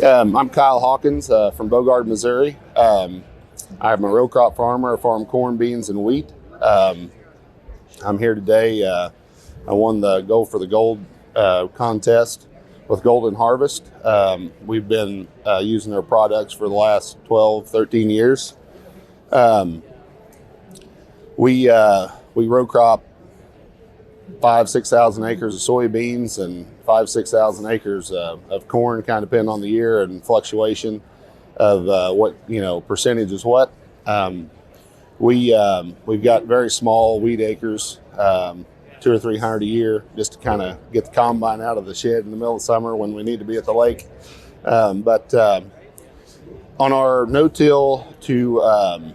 I'm Kyle Hawkins from Bogard, Missouri. I'm a row crop farmer. I farm corn, beans, and wheat. I'm here today. I won the Gold for the Gold contest with Golden Harvest. We've been using their products for the last 12, 13 years. We row crop 5,000-6,000 acres of soybeans and 5,000-6,000 acres of corn, kind of depending on the year and fluctuation of what percentage is what. We've got very small wheat acres, 200 or 300 a year, just to kind of get the combine out of the shed in the middle of summer when we need to be at the lake. But on our no-till to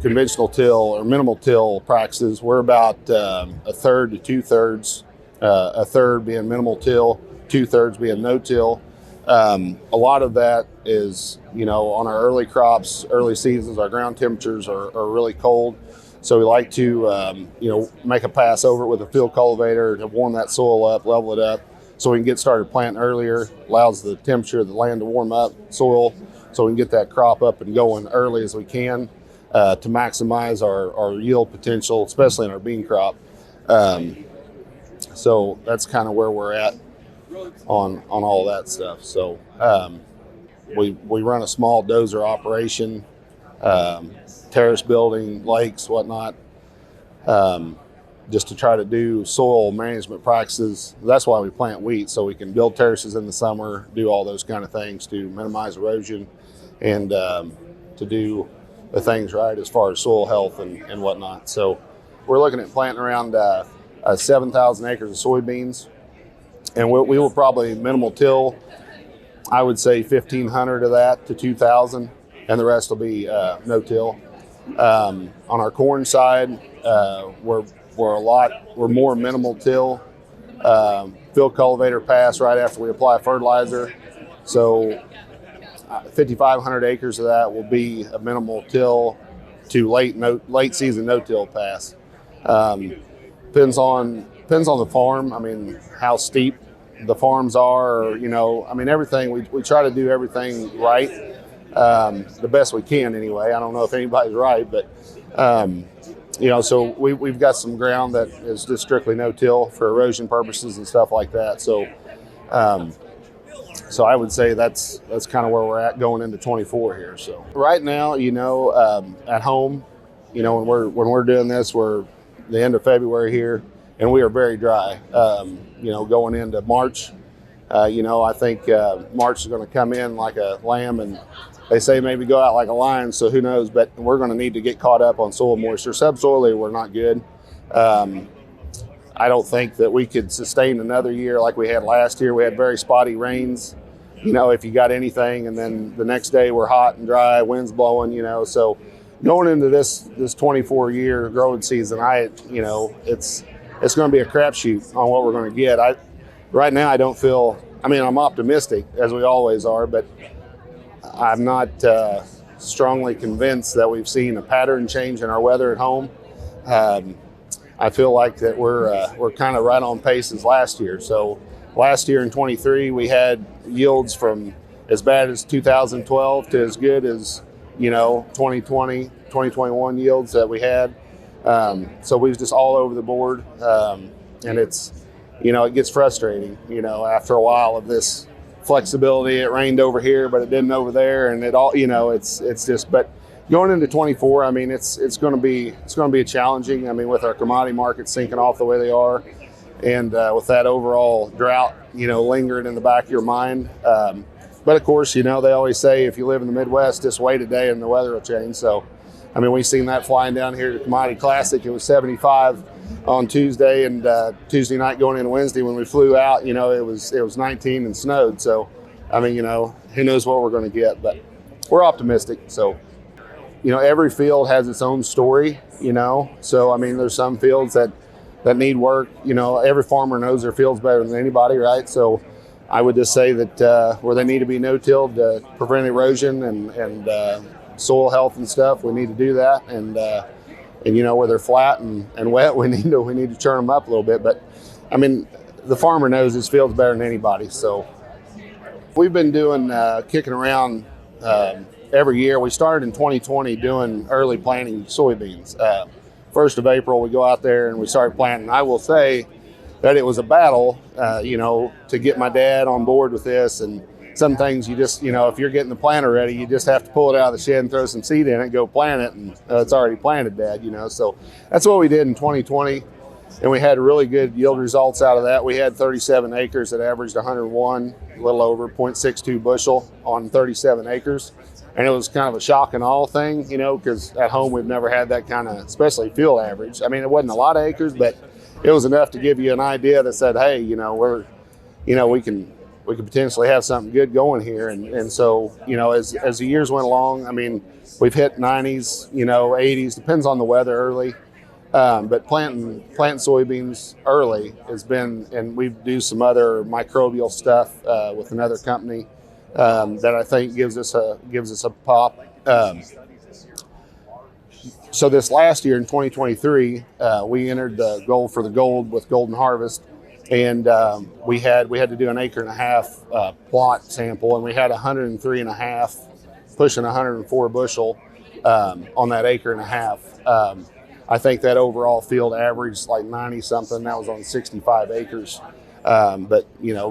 conventional till or minimal till practices, we're about a third to two-thirds, a third being minimal till, two-thirds being no-till. A lot of that is, on our early crops, early seasons, our ground temperatures are really cold. So we like to, make a pass over it with a field cultivator to warm that soil up, level it up, so we can get started planting earlier. Allows the temperature of the land to warm up soil, so we can get that crop up and going early as we can to maximize our yield potential, especially in our bean crop. So that's kind of where we're at on all that stuff. So we run a small dozer operation, terrace building, lakes, whatnot, just to try to do soil management practices. That's why we plant wheat, so we can build terraces in the summer, do all those kind of things to minimize erosion and to do the things right as far as soil health and whatnot. So we're looking at planting around 7,000 acres of soybeans, and we will probably minimal till, I would say 1,500 of that to 2,000, and the rest will be no-till. On our corn side, we're more minimal till. Field cultivator pass right after we apply fertilizer. So 5,500 acres of that will be a minimal till to late season no-till pass. Depends on the farm. I mean, how steep the farms are, or, everything. We try to do everything right, the best we can anyway. I don't know if anybody's right, but so we've got some ground that is just strictly no-till for erosion purposes and stuff like that. So so I would say that's kind of where we're at going into 24 here. So right now, at home, when we're doing this, we're the end of February here, and we are very dry. Going into March, I think March is going to come in like a lamb, and they say maybe go out like a lion. So who knows? But we're going to need to get caught up on soil moisture. Subsoily, we're not good. I don't think that we could sustain another year like we had last year. We had very spotty rains, if you got anything, and then the next day we're hot and dry, winds blowing, so going into this 24 year growing season, it's going to be a crapshoot on what we're going to get. Right now I don't feel, I'm optimistic as we always are, but I'm not strongly convinced that we've seen a pattern change in our weather at home. I feel like that we're kind of right on pace as last year. So last year in 23, we had yields from as bad as 2012 to as good as 2020, 2021 yields that we had. So we was just all over the board, and it's it gets frustrating after a while of this flexibility. It rained over here, but it didn't over there, and it all it's just. But going into 24, it's going to be challenging. With our commodity markets sinking off the way they are, and with that overall drought, lingering in the back of your mind. But of course, they always say if you live in the Midwest, just wait a day and the weather will change. So, we've seen that flying down here to Commodity Classic. It was 75 on Tuesday, and Tuesday night going into Wednesday when we flew out, it was 19 and snowed. So, who knows what we're going to get, but we're optimistic. So, every field has its own story, So, there's some fields that need work. Every farmer knows their fields better than anybody, right? So I would just say that where they need to be no-tilled to prevent erosion and soil health and stuff, we need to do that. And where they're flat and wet, we need to churn them up a little bit. But the farmer knows his field's better than anybody. So We've been doing kicking around every year. We started in 2020 doing early planting soybeans. 1st of April, we go out there and we start planting. I will say that it was a battle, to get my dad on board with this. And some things you just, if you're getting the planter ready, you just have to pull it out of the shed and throw some seed in it, go plant it, and it's already planted, Dad. So that's what we did in 2020. And we had really good yield results out of that. We had 37 acres that averaged 101, a little over 0.62 bushel on 37 acres. And it was kind of a shock and awe thing, because at home we've never had that kind of, especially field average. I mean, it wasn't a lot of acres, but it was enough to give you an idea that said, hey, we can potentially have something good going here. And so, as the years went along, I mean, we've hit 90s, 80s, depends on the weather early. But planting soybeans early has been, and we do some other microbial stuff with another company that I think gives us a pop. So this last year in 2023, we entered the goal for the gold with Golden Harvest, and we had to do an acre and a half plot sample, and we had 103 and a half, pushing 104 bushel on that acre and a half. I think that overall field averaged like 90 something. That was on 65 acres. But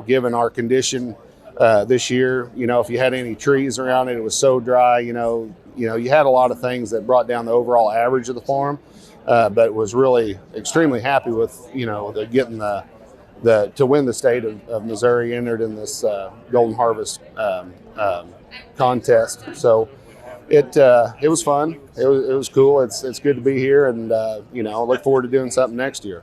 given our condition this year, if you had any trees around it, it was so dry. You had a lot of things that brought down the overall average of the farm. But was really extremely happy with getting to win the state of Missouri, entered in this Golden Harvest contest. So. It was fun. It was cool. It's good to be here, and look forward to doing something next year.